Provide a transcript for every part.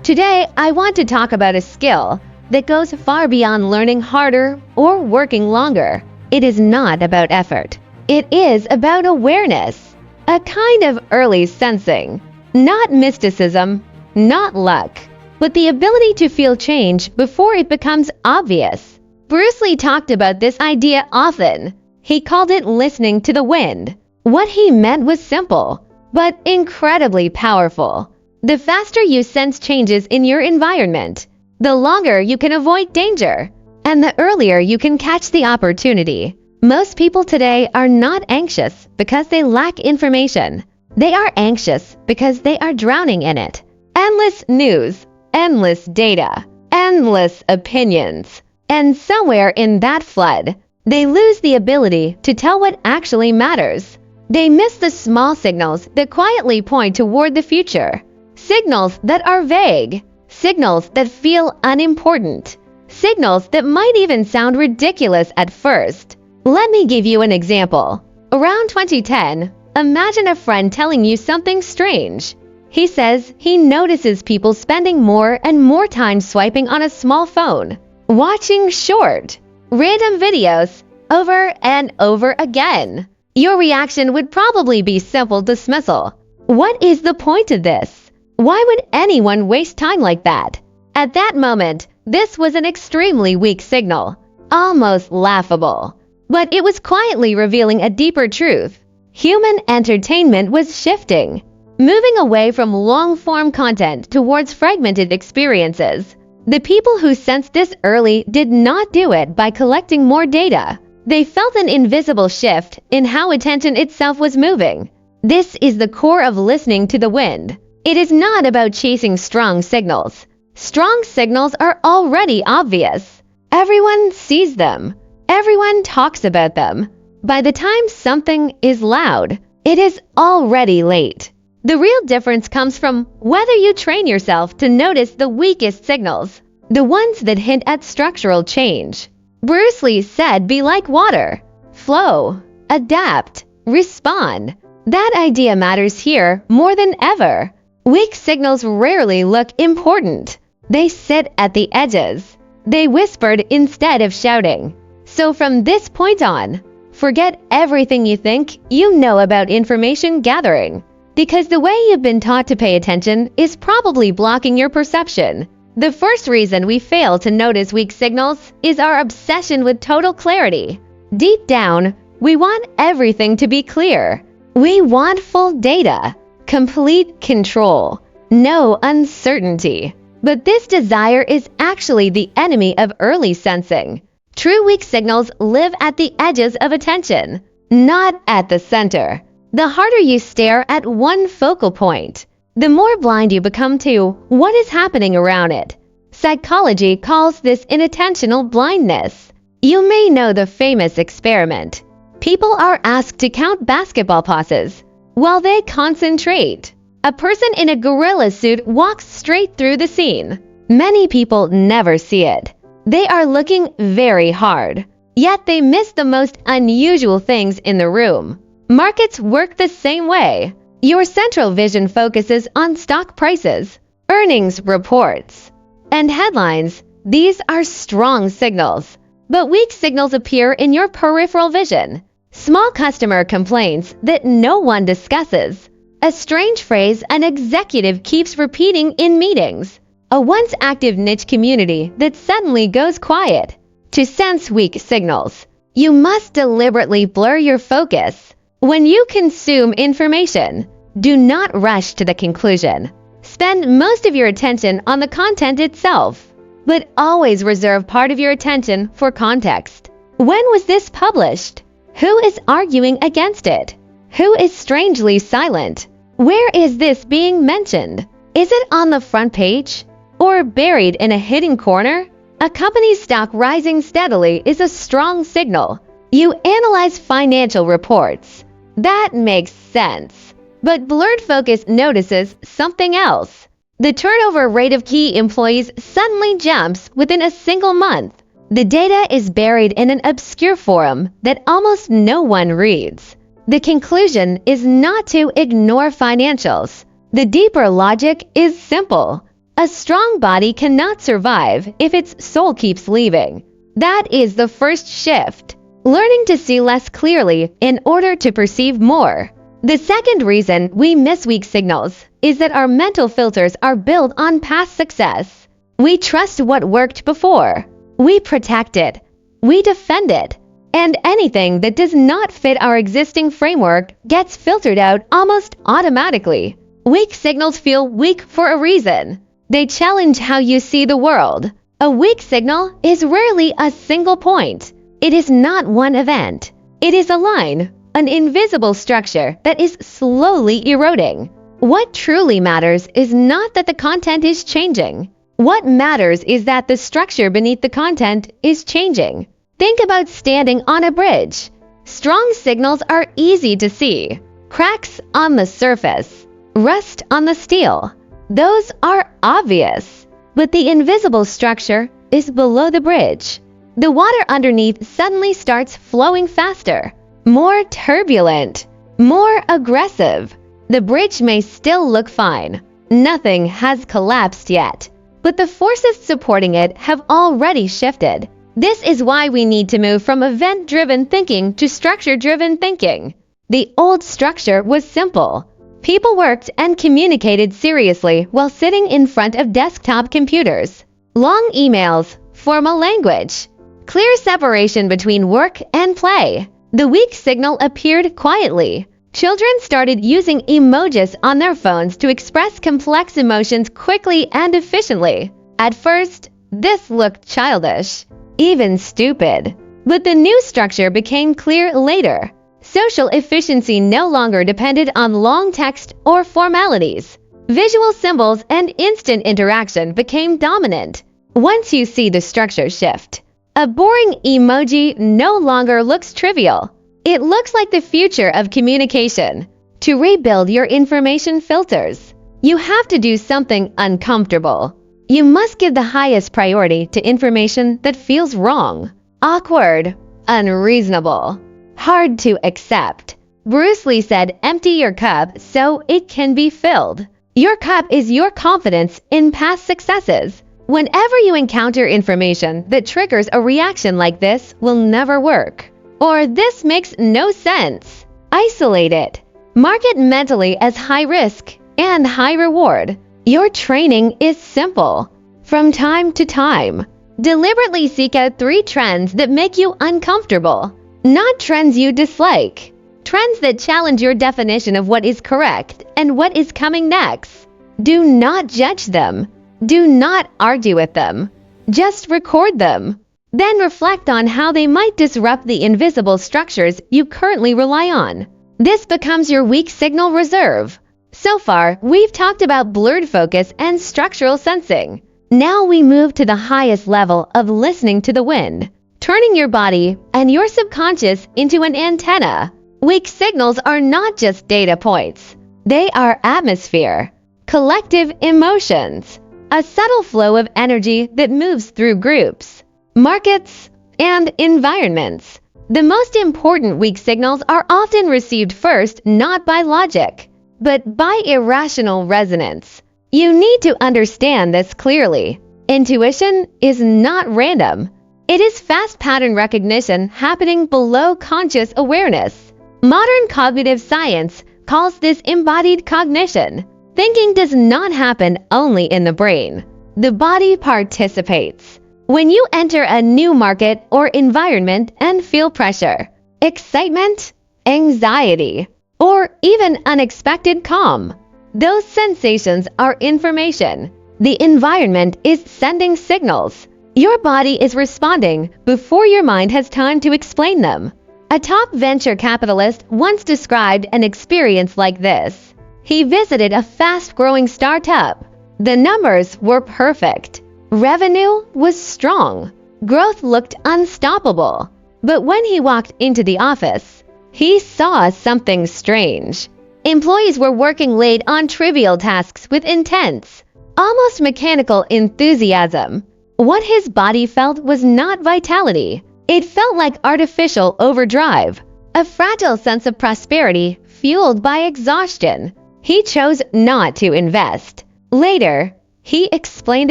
Today, I want to talk about a skill that goes far beyond learning harder or working longer. It is not about effort. It is about awareness, a kind of early sensing, not mysticism, not luck, but the ability to feel change before it becomes obvious. Bruce Lee talked about this idea often. He called it listening to the wind. What he meant was simple, but incredibly powerful. The faster you sense changes in your environment, the longer you can avoid danger, and the earlier you can catch the opportunity. Most people today are not anxious because they lack information. They are anxious because they are drowning in it. Endless news, endless data, endless opinions. And somewhere in that flood, they lose the ability to tell what actually matters. They miss the small signals that quietly point toward the future. Signals that are vague. Signals that feel unimportant. Signals that might even sound ridiculous at first. Let me give you an example. Around 2010, imagine a friend telling you something strange. He says he notices people spending more and more time swiping on a small phone, watching short, random videos over and over again. Your reaction would probably be simple dismissal. What is the point of this? Why would anyone waste time like that? At that moment, this was an extremely weak signal, almost laughable. But it was quietly revealing a deeper truth. Human entertainment was shifting, moving away from long-form content towards fragmented experiences. The people who sensed this early did not do it by collecting more data. They felt an invisible shift in how attention itself was moving. This is the core of listening to the wind. It is not about chasing strong signals. Strong signals are already obvious. Everyone sees them. Everyone talks about them. By the time something is loud, it is already late. The real difference comes from whether you train yourself to notice the weakest signals, the ones that hint at structural change. Bruce Lee said, "Be like water. Flow, adapt, respond." That idea matters here more than ever. Weak signals rarely look important. They sit at the edges. They whispered instead of shouting. So from this point on, forget everything you think you know about information gathering, because the way you've been taught to pay attention is probably blocking your perception. The first reason we fail to notice weak signals is our obsession with total clarity. Deep down, we want everything to be clear. We want full data, complete control, no uncertainty. But this desire is actually the enemy of early sensing. True weak signals live at the edges of attention, not at the center. The harder you stare at one focal point, the more blind you become to what is happening around it. Psychology calls this inattentional blindness. You may know the famous experiment. People are asked to count basketball passes while they concentrate. A person in a gorilla suit walks straight through the scene. Many people never see it. They are looking very hard, yet they miss the most unusual things in the room. Markets work the same way. Your central vision focuses on stock prices, earnings reports, and headlines. These are strong signals, but weak signals appear in your peripheral vision. Small customer complaints that no one discusses. A strange phrase an executive keeps repeating in meetings. A once active niche community that suddenly goes quiet. To sense weak signals, you must deliberately blur your focus. When you consume information, do not rush to the conclusion. Spend most of your attention on the content itself, but always reserve part of your attention for context. When was this published? Who is arguing against it? Who is strangely silent? Where is this being mentioned? Is it on the front page or buried in a hidden corner? A company's stock rising steadily is a strong signal. You analyze financial reports. That makes sense. But blurred focus notices something else. The turnover rate of key employees suddenly jumps within a single month. The data is buried in an obscure forum that almost no one reads. The conclusion is not to ignore financials. The deeper logic is simple. A strong body cannot survive if its soul keeps leaving. That is the first shift. Learning to see less clearly in order to perceive more. The second reason we miss weak signals is that our mental filters are built on past success. We trust what worked before. We protect it. We defend it. And anything that does not fit our existing framework gets filtered out almost automatically. Weak signals feel weak for a reason. They challenge how you see the world. A weak signal is rarely a single point. It is not one event. It is a line, an invisible structure that is slowly eroding. What truly matters is not that the content is changing. What matters is that the structure beneath the content is changing. Think about standing on a bridge. Strong signals are easy to see. Cracks on the surface, rust on the steel. Those are obvious. But the invisible structure is below the bridge. The water underneath suddenly starts flowing faster, more turbulent, more aggressive. The bridge may still look fine. Nothing has collapsed yet. But the forces supporting it have already shifted. This is why we need to move from event-driven thinking to structure-driven thinking. The old structure was simple. People worked and communicated seriously while sitting in front of desktop computers. Long emails, formal language, clear separation between work and play. The weak signal appeared quietly. Children started using emojis on their phones to express complex emotions quickly and efficiently. At first, this looked childish, even stupid. But the new structure became clear later. Social efficiency no longer depended on long text or formalities. Visual symbols and instant interaction became dominant. Once you see the structure shift, a boring emoji no longer looks trivial. It looks like the future of communication. To rebuild your information filters, you have to do something uncomfortable. You must give the highest priority to information that feels wrong, awkward, unreasonable, hard to accept. Bruce Lee said, "Empty your cup so it can be filled." Your cup is your confidence in past successes. Whenever you encounter information that triggers a reaction like "this will never work," or "this makes no sense," isolate it. Mark it mentally as high risk and high reward. Your training is simple. From time to time, deliberately seek out 3 trends that make you uncomfortable. Not trends you dislike. Trends that challenge your definition of what is correct and what is coming next. Do not judge them. Do not argue with them. Just record them. Then reflect on how they might disrupt the invisible structures you currently rely on. This becomes your weak signal reserve. So far, we've talked about blurred focus and structural sensing. Now we move to the highest level of listening to the wind, turning your body and your subconscious into an antenna. Weak signals are not just data points. They are atmosphere, collective emotions, a subtle flow of energy that moves through groups, markets, and environments. The most important weak signals are often received first not by logic, but by irrational resonance. You need to understand this clearly. Intuition is not random. It is fast pattern recognition happening below conscious awareness. Modern cognitive science calls this embodied cognition. Thinking does not happen only in the brain. The body participates. When you enter a new market or environment and feel pressure, excitement, anxiety, or even unexpected calm, those sensations are information. The environment is sending signals. Your body is responding before your mind has time to explain them. A top venture capitalist once described an experience like this. He visited a fast-growing startup. The numbers were perfect. Revenue was strong. Growth looked unstoppable. But when he walked into the office, he saw something strange. Employees were working late on trivial tasks with intense, almost mechanical enthusiasm. What his body felt was not vitality. It felt like artificial overdrive, a fragile sense of prosperity fueled by exhaustion. He chose not to invest. Later, He explained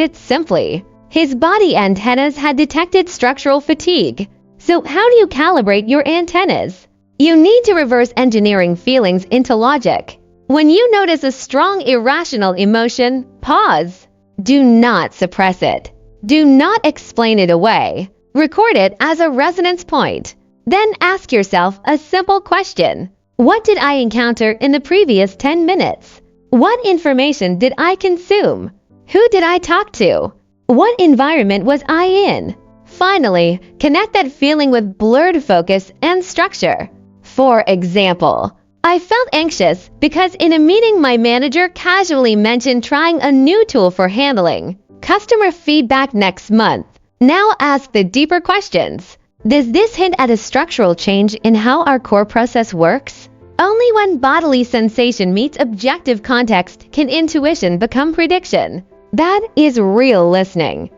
it simply. His body antennas had detected structural fatigue. So how do you calibrate your antennas? You need to reverse engineering feelings into logic. When you notice a strong irrational emotion, pause. Do not suppress it. Do not explain it away. Record it as a resonance point. Then ask yourself a simple question. What did I encounter in the previous 10 minutes? What information did I consume? Who did I talk to? What environment was I in? Finally, connect that feeling with blurred focus and structure. For example, I felt anxious because in a meeting my manager casually mentioned trying a new tool for handling customer feedback next month. Now ask the deeper questions. Does this hint at a structural change in how our core process works? Only when bodily sensation meets objective context can intuition become prediction. That is real listening.